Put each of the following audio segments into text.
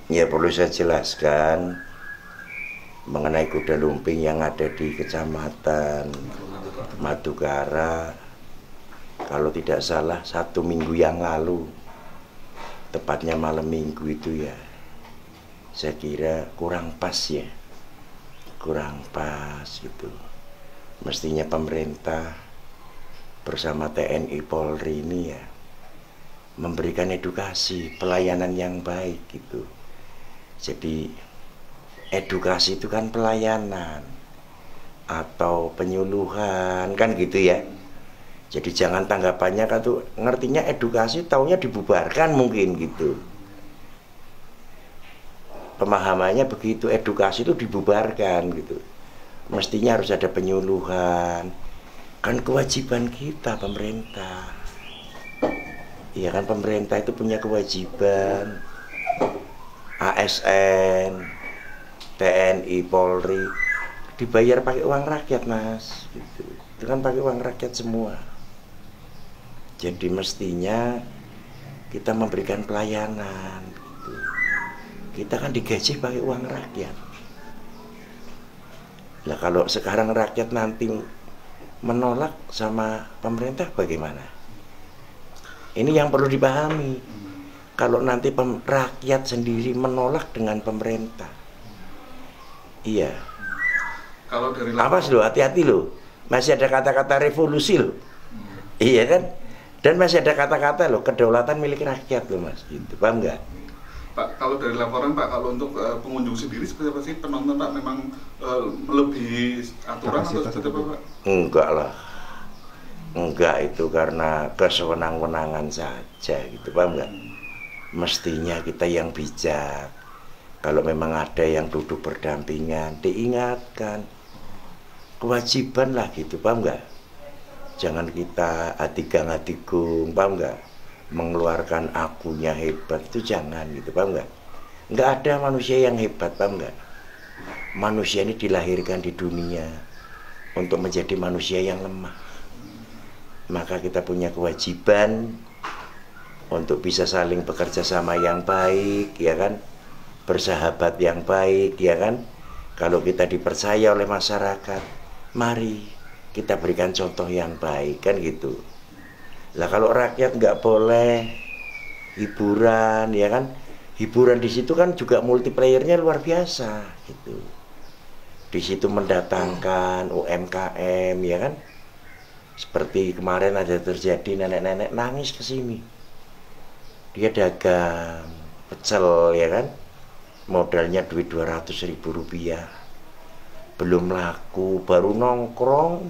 Ya perlu saya jelaskan mengenai kuda lumping yang ada di Kecamatan Madukara. Kalau tidak salah 1 minggu yang lalu, tepatnya malam minggu itu ya, saya kira kurang pas ya, kurang pas gitu. Mestinya pemerintah bersama TNI Polri ini ya memberikan edukasi, pelayanan yang baik gitu. Jadi edukasi itu kan pelayanan atau penyuluhan kan gitu ya. Jadi jangan tanggapannya kan tuh ngertinya edukasi taunya dibubarkan mungkin gitu. Pemahamannya begitu, edukasi itu dibubarkan gitu. Mestinya harus ada penyuluhan. Kan kewajiban kita pemerintah. Iya kan pemerintah itu punya kewajiban. ASN, TNI, Polri dibayar pakai uang rakyat mas, gitu. Itu kan pakai uang rakyat semua. Jadi mestinya kita memberikan pelayanan, gitu. Kita kan digaji pakai uang rakyat. Nah kalau sekarang rakyat nanti menolak sama pemerintah bagaimana? Ini yang perlu dipahami. Kalau nanti rakyat sendiri menolak dengan pemerintah, iya. Kalau dari awas loh, hati-hati loh. Masih ada kata-kata revolusi loh. Iya kan? Dan masih ada kata-kata loh, kedaulatan milik rakyat loh mas. Gitu, paham nggak? Pak, kalau dari laporan Pak, kalau untuk pengunjung sendiri seperti apa sih penonton Pak? Memang melebihi aturan atau seperti apa Pak? Enggak lah. Enggak, itu karena kesewenang-wenangan saja gitu, paham nggak? Mestinya kita yang bijak. Kalau memang ada yang duduk berdampingan, diingatkan. Kewajiban lah gitu, paham nggak? Jangan kita adigang-adigung, paham nggak? Mengeluarkan akunya hebat, itu jangan gitu, paham nggak? Nggak ada manusia yang hebat, paham nggak? Manusia ini dilahirkan di dunia untuk menjadi manusia yang lemah. Maka kita punya kewajiban untuk bisa saling bekerja sama yang baik, ya kan? Bersahabat yang baik, ya kan? Kalau kita dipercaya oleh masyarakat, mari kita berikan contoh yang baik, kan gitu. Lah kalau rakyat nggak boleh hiburan, ya kan? Hiburan di situ kan juga multiplayernya luar biasa, gitu. Di situ mendatangkan UMKM, ya kan? Seperti kemarin ada terjadi nenek-nenek nangis ke sini. Dia dagang pecel, ya kan, modalnya duit 200.000 rupiah, belum laku, baru nongkrong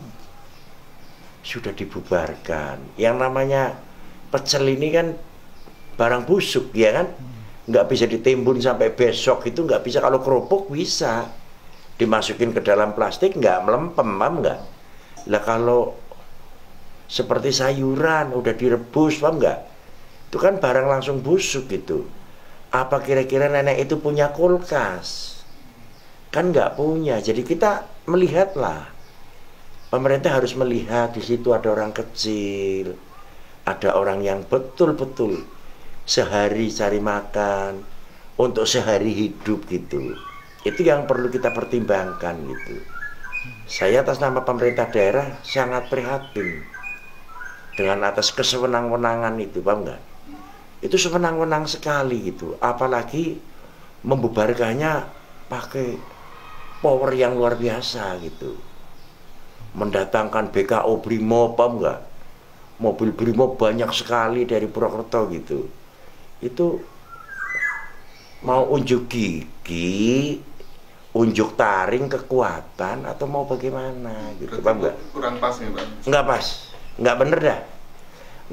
sudah dibubarkan. Yang namanya pecel ini kan barang busuk, ya kan, nggak bisa ditimbun sampai besok, itu nggak bisa. Kalau kerupuk bisa dimasukin ke dalam plastik, nggak melempem, paham nggak? Lah kalau seperti sayuran udah direbus, paham nggak? Itu kan barang langsung busuk gitu. Apa kira-kira nenek itu punya kulkas? Kan nggak punya. Jadi kita melihatlah, pemerintah harus melihat di situ ada orang kecil, ada orang yang betul-betul sehari cari makan untuk sehari hidup gitu. Itu yang perlu kita pertimbangkan gitu. Saya atas nama pemerintah daerah sangat prihatin dengan atas kesewenang-wenangan itu, paham nggak? Itu sewenang-wenang sekali gitu. Apalagi membubarkannya pakai power yang luar biasa gitu. Mendatangkan BKO Brimob, paham nggak? Mobil Brimob banyak sekali dari Purwokerto gitu. Itu mau unjuk gigi, unjuk taring kekuatan atau mau bagaimana gitu, paham nggak? Kurang pas nih Pak. Nggak pas, nggak bener dah,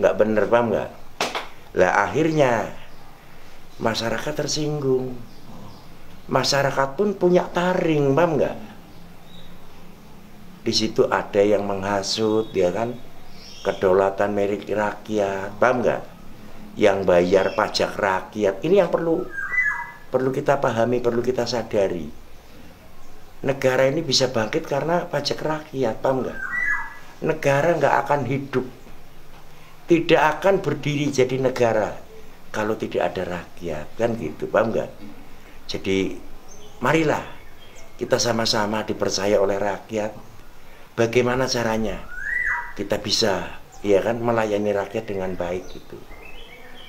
nggak bener, paham nggak? Lah akhirnya masyarakat tersinggung. Masyarakat pun punya taring, paham nggak? Di situ ada yang menghasut, ya kan? Kedaulatan milik rakyat, paham nggak? Yang bayar pajak rakyat. Ini yang perlu kita pahami, perlu kita sadari. Negara ini bisa bangkit karena pajak rakyat, paham nggak? Negara nggak akan hidup, tidak akan berdiri jadi negara kalau tidak ada rakyat, kan gitu, paham nggak? Jadi marilah kita sama-sama dipercaya oleh rakyat. Bagaimana caranya kita bisa, ya kan, melayani rakyat dengan baik gitu.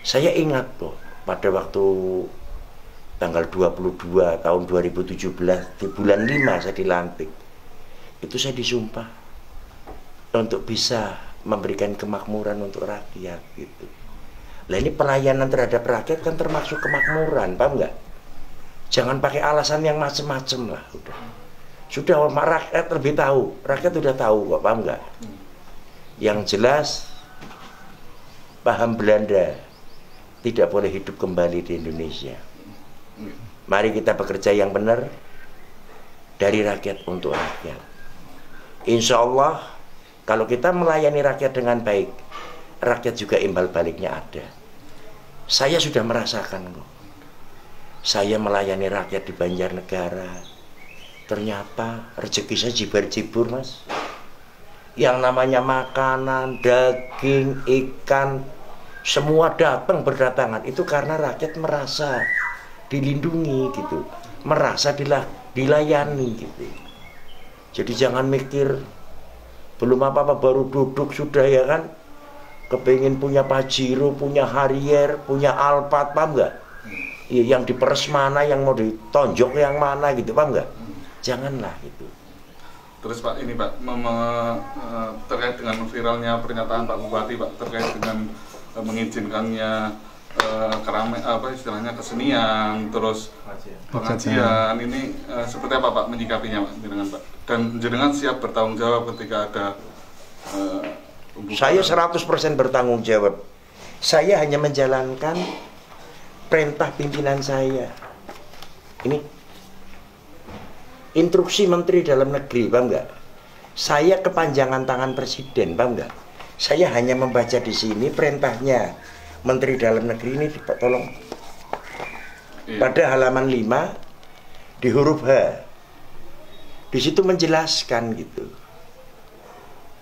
Saya ingat tuh pada waktu tanggal 22 tahun 2017 di bulan 5 saya dilantik. Itu saya disumpah untuk bisa memberikan kemakmuran untuk rakyat gitu. Lah ini pelayanan terhadap rakyat kan termasuk kemakmuran, paham nggak? Jangan pakai alasan yang macem-macem lah, udah. Sudah rakyat lebih tahu, rakyat udah tahu kok, paham nggak? Yang jelas paham Belanda tidak boleh hidup kembali di Indonesia. Mari kita bekerja yang benar dari rakyat untuk rakyat. Insya Allah kalau kita melayani rakyat dengan baik, rakyat juga imbal baliknya ada. Saya sudah merasakan kok. Saya melayani rakyat di Banjarnegara, ternyata rezeki saya jibar-jibur, Mas. Yang namanya makanan, daging, ikan, semua datang berdatangan. Itu karena rakyat merasa dilindungi gitu, merasa dilayani gitu. Jadi jangan mikir belum apa-apa baru duduk sudah, ya kan, kepingin punya Pajero, punya Harrier, punya Alphard, paham nggak? Yang diperes mana, yang mau ditonjok yang mana gitu, paham nggak? Janganlah gitu. Terus Pak, ini Pak, terkait dengan viralnya pernyataan Pak Bupati Pak, terkait dengan mengizinkannya istilahnya kesenian, terus pengajian, ini seperti apa Pak menyikapinya Pak, jenengan Pak? Dan jenengan siap bertanggung jawab ketika ada Saya 100% bertanggung jawab. Saya hanya menjalankan perintah pimpinan saya. Ini instruksi Menteri Dalam Negeri, paham nggak? Saya kepanjangan tangan Presiden, paham nggak? Saya hanya membaca di sini perintahnya Menteri Dalam Negeri ini, tolong. Pada halaman 5 di huruf H. Di situ menjelaskan gitu.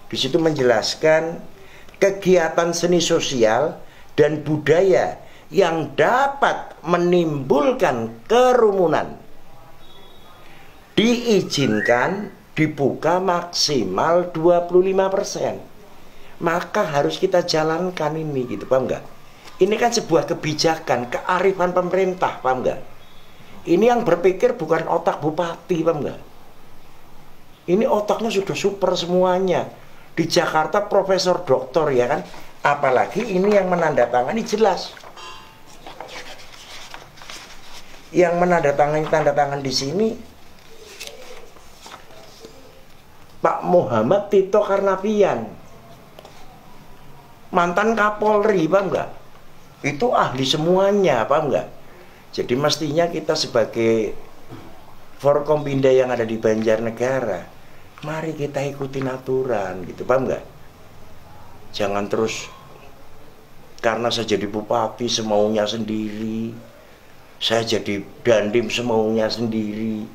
Di situ menjelaskan kegiatan seni sosial dan budaya yang dapat menimbulkan kerumunan diizinkan dibuka maksimal 25%. Maka harus kita jalankan ini gitu, paham nggak? Ini kan sebuah kebijakan, kearifan pemerintah, paham nggak? Ini yang berpikir bukan otak bupati, paham nggak? Ini otaknya sudah super semuanya. Di Jakarta profesor doktor, ya kan? Apalagi ini yang menandatangani jelas. Yang menandatangani tanda tangan di sini Pak Muhammad Tito Karnavian, mantan Kapolri, paham nggak? Itu ahli semuanya, paham nggak? Jadi mestinya kita sebagai Forkompinda yang ada di Banjarnegara, mari kita ikutin aturan gitu, paham nggak? Jangan terus karena saya jadi bupati semaunya sendiri, saya jadi dandim semaunya sendiri,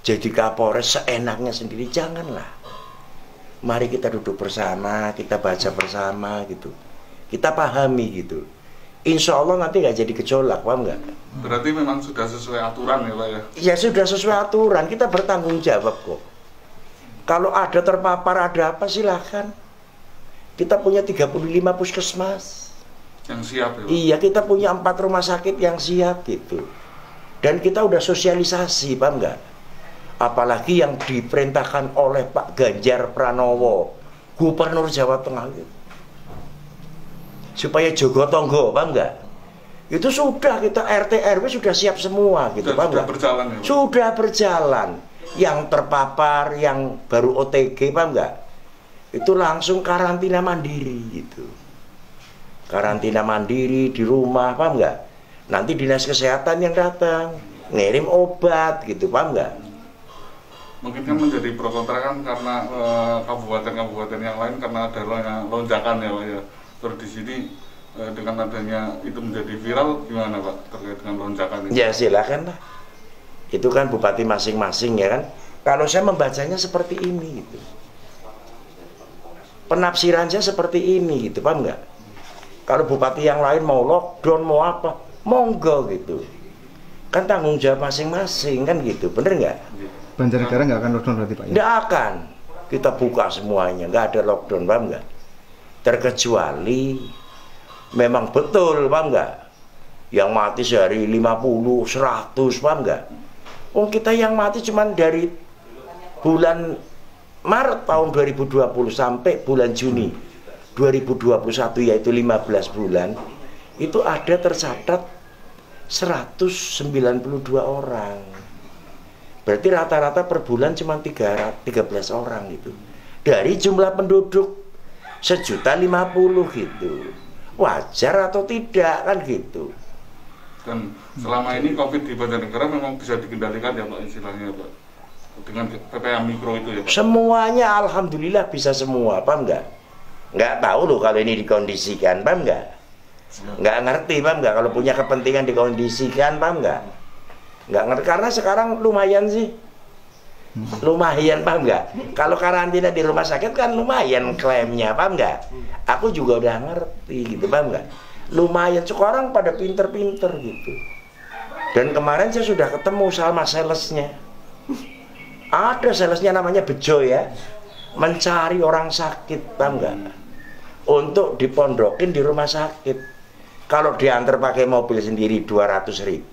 jadi Kapolres seenaknya sendiri. Janganlah. Mari kita duduk bersama, kita baca bersama gitu, kita pahami gitu. Insya Allah nanti nggak jadi gejolak, paham nggak? Berarti memang sudah sesuai aturan ya Pak ya? Ya sudah sesuai aturan, kita bertanggung jawab kok. Kalau ada terpapar, ada apa, silahkan. Kita punya 35 puskesmas yang siap ya Pak? Iya, kita punya 4 rumah sakit yang siap gitu. Dan kita udah sosialisasi, paham nggak? Apalagi yang diperintahkan oleh Pak Ganjar Pranowo, Gubernur Jawa Tengah gitu, supaya jogo tonggo, paham nggak? Itu sudah kita RT RW sudah siap semua gitu, paham nggak? Berjalan ya Pak? Sudah berjalan. Yang terpapar, yang baru OTG, paham nggak? Itu langsung karantina mandiri gitu. Karantina mandiri di rumah, paham nggak? Nanti dinas kesehatan yang datang ngirim obat gitu, paham nggak? Mungkin kan menjadi pro kontra kan karena kabupaten-kabupaten yang lain karena ada lonjakan ya Pak ya. Terus di sini dengan adanya itu menjadi viral, gimana Pak terkait dengan lonjakan itu? Ya silakan lah. Itu kan bupati masing-masing, ya kan. Kalau saya membacanya seperti ini gitu. Penafsirannya seperti ini gitu, paham nggak? Kalau bupati yang lain mau lockdown, mau apa, monggo gitu. Kan tanggung jawab masing-masing kan gitu, bener nggak? Banjarnegara nggak akan lockdown berarti Pak? Nggak akan, kita buka semuanya, nggak ada lockdown, paham nggak? Terkecuali memang betul, paham nggak? Yang mati sehari 50, 100, paham nggak? Kita yang mati cuman dari bulan Maret tahun 2020 sampai bulan Juni 2021, yaitu 15 bulan, itu ada tercatat 192 orang. Berarti rata-rata per bulan cuma 13 orang gitu. Dari jumlah penduduk 1.050.000 gitu. Wajar atau tidak kan gitu. Dan selama ini COVID di Banjarnegara memang bisa dikendalikan ya Pak, istilahnya Pak, dengan PPKM mikro itu ya Pak? Semuanya alhamdulillah bisa semua, paham nggak? Nggak tahu loh kalau ini dikondisikan, paham nggak? Nggak ngerti, paham nggak? Kalau punya kepentingan dikondisikan, paham nggak? Nggak ngerti, karena sekarang lumayan sih. Lumayan, paham nggak? Kalau karantina di rumah sakit kan lumayan klaimnya, paham nggak? Aku juga udah ngerti gitu, paham nggak? Lumayan, sekarang pada pinter-pinter gitu. Dan kemarin saya sudah ketemu sama salesnya. Ada salesnya namanya Bejo ya, mencari orang sakit, paham nggak? Untuk dipondokin di rumah sakit. Kalau diantar pakai mobil sendiri 200.000,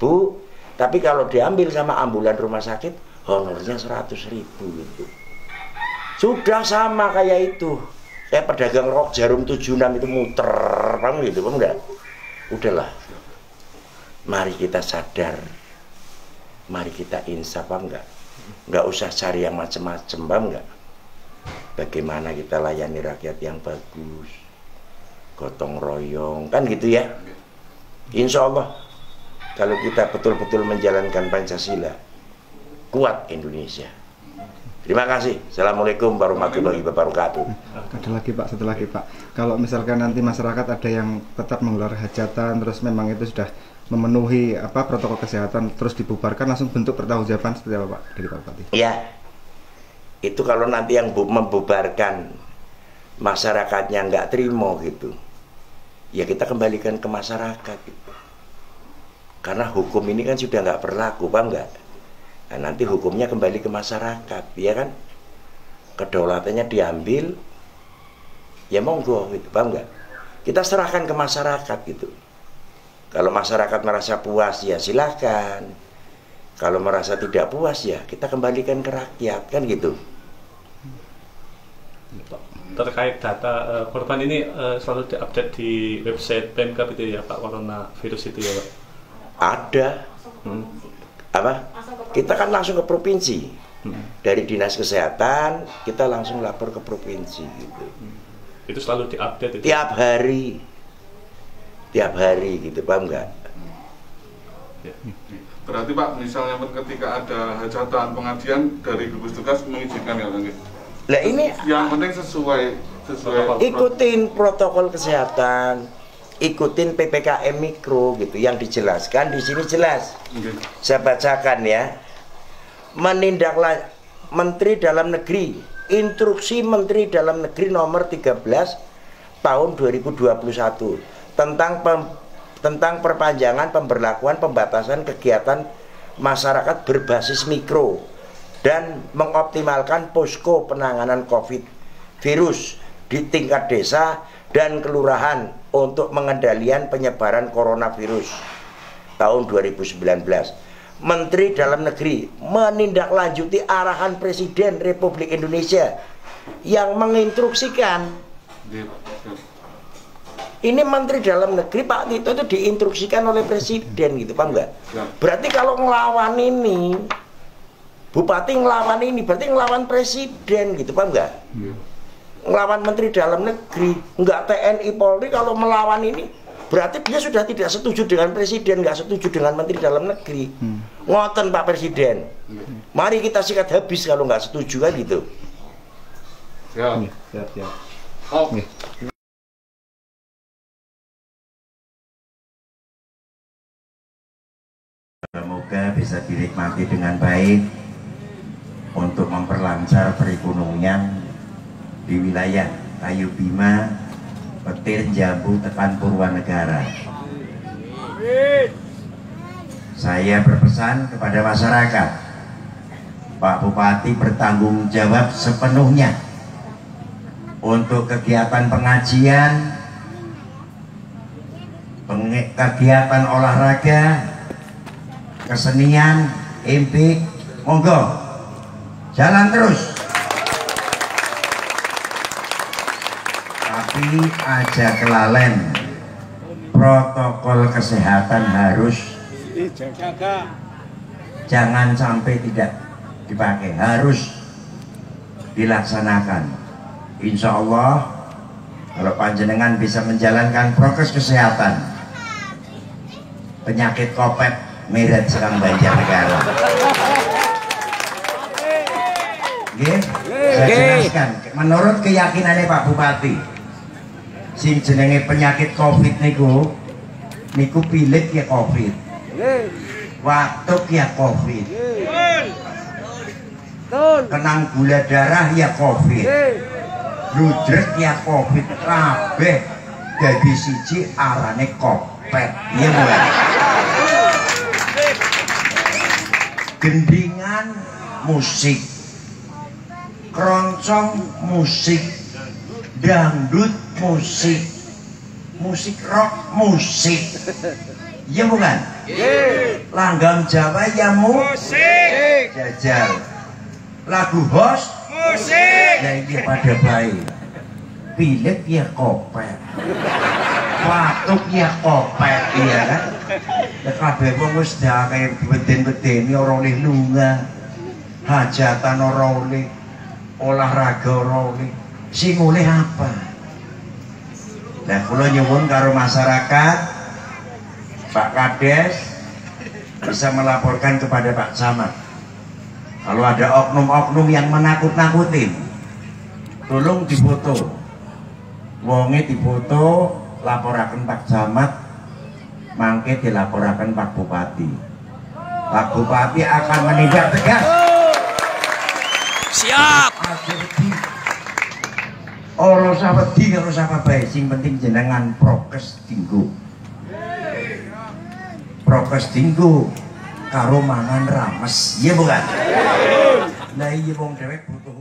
tapi kalau diambil sama ambulan rumah sakit honornya 100.000 gitu. Sudah sama kayak itu. Kayak pedagang rok jarum 76 itu muter, paham gitu, paham nggak? Udahlah. Mari kita sadar. Mari kita insaf, paham nggak? Nggak usah cari yang macem-macem, paham nggak? Bagaimana kita layani rakyat yang bagus, gotong royong, kan gitu ya. Insya Allah kalau kita betul-betul menjalankan Pancasila, kuat Indonesia. Terima kasih. Assalamualaikum warahmatullahi wabarakatuh. Ada lagi Pak, satu lagi Pak. Kalau misalkan nanti masyarakat ada yang tetap menggelar hajatan, terus memang itu sudah memenuhi protokol kesehatan, terus dibubarkan, langsung bentuk pertanggungjawaban seperti apa Pak dari Pak Bupati? Ya, itu kalau nanti yang membubarkan masyarakatnya nggak terima gitu, ya kita kembalikan ke masyarakat gitu. Karena hukum ini kan sudah nggak berlaku, paham nggak? Nah, nanti hukumnya kembali ke masyarakat, ya kan? Kedaulatannya diambil, ya monggo gitu, paham nggak? Kita serahkan ke masyarakat gitu. Kalau masyarakat merasa puas, ya silahkan. Kalau merasa tidak puas, ya kita kembalikan ke rakyat, kan gitu. Terkait data korban ini selalu diupdate di website Pemkab itu ya Pak, coronavirus itu ya Pak? Ada. Apa? Kita kan langsung ke provinsi. Dari dinas kesehatan kita langsung lapor ke provinsi gitu. Itu selalu diupdate itu? Tiap hari gitu, paham nggak? Berarti Pak, misalnya ketika ada hajatan pengajian dari gugus tugas mengizinkan ya Bang? Lah ini yang penting sesuai ikutin protokol kesehatan, ikutin PPKM mikro gitu, yang dijelaskan di sini jelas. Saya bacakan ya. Menteri Dalam Negeri, instruksi Menteri Dalam Negeri nomor 13 tahun 2021 tentang perpanjangan pemberlakuan pembatasan kegiatan masyarakat berbasis mikro dan mengoptimalkan posko penanganan COVID virus di tingkat desa dan kelurahan untuk pengendalian penyebaran coronavirus tahun 2019. Menteri Dalam Negeri menindaklanjuti arahan Presiden Republik Indonesia yang menginstruksikan. Ini Menteri Dalam Negeri Pak Tito itu diinstruksikan oleh Presiden gitu, paham nggak? Berarti kalau ngelawan ini, Bupati ngelawan ini, berarti ngelawan Presiden gitu, paham nggak? Ngelawan Menteri Dalam Negeri, nggak TNI Polri. Kalau melawan ini berarti dia sudah tidak setuju dengan Presiden, nggak setuju dengan Menteri Dalam Negeri. Ngoten Pak Presiden, mari kita sikat habis kalau nggak setuju kan gitu. Siap. Semoga bisa dinikmati dengan baik untuk memperlancar perekonomian di wilayah Ayu Bima, Petir, Jambu, tekan Purwanegara. Saya berpesan kepada masyarakat, Pak Bupati bertanggung jawab sepenuhnya untuk kegiatan pengajian, kegiatan olahraga, kesenian, empik, monggo jalan terus. Tapi aja kelalen, protokol kesehatan harus dijaga, jangan sampai tidak dipakai, harus dilaksanakan. Insya Allah kalau panjenengan bisa menjalankan prokes kesehatan, penyakit kopet meret serang Banjarnegara. Saya jelaskan, menurut keyakinannya Pak Bupati, sing jenenge penyakit covid niku pilek ya covid, watuk ya covid, kenang gula darah ya covid, ludrek ya covid, kabeh dadi siji arane kopet. Iya bukan? Gendingan musik, keroncong musik, dangdut musik, musik rock musik, iya bukan? Langgam Jawa ya musik, jajal, lagu host musik, ya ini pada baik, pilek ya kopet, watuk ya kopet, iya kan? Ya kabeh wong wis kaya beden-bedeni ora oleh lunga, hajatan ora oleh, olahraga ora oleh, sing oleh apa? Nah, kula nyuwun karo masyarakat, Pak Kades bisa melaporkan kepada Pak Camat kalau ada oknum-oknum yang menakut-nakutin, tolong difoto, wonge difoto, laporaken Pak Camat, mangke dilaporaken Pak Bupati. Pak Bupati akan menindak tegas. Siap. Ora usah wedi, ora usah bae, sing penting jenengan prokes dinggo. Prokes dinggo karo mangan rames. Iya bukan? Lah iya wong dhewek butuh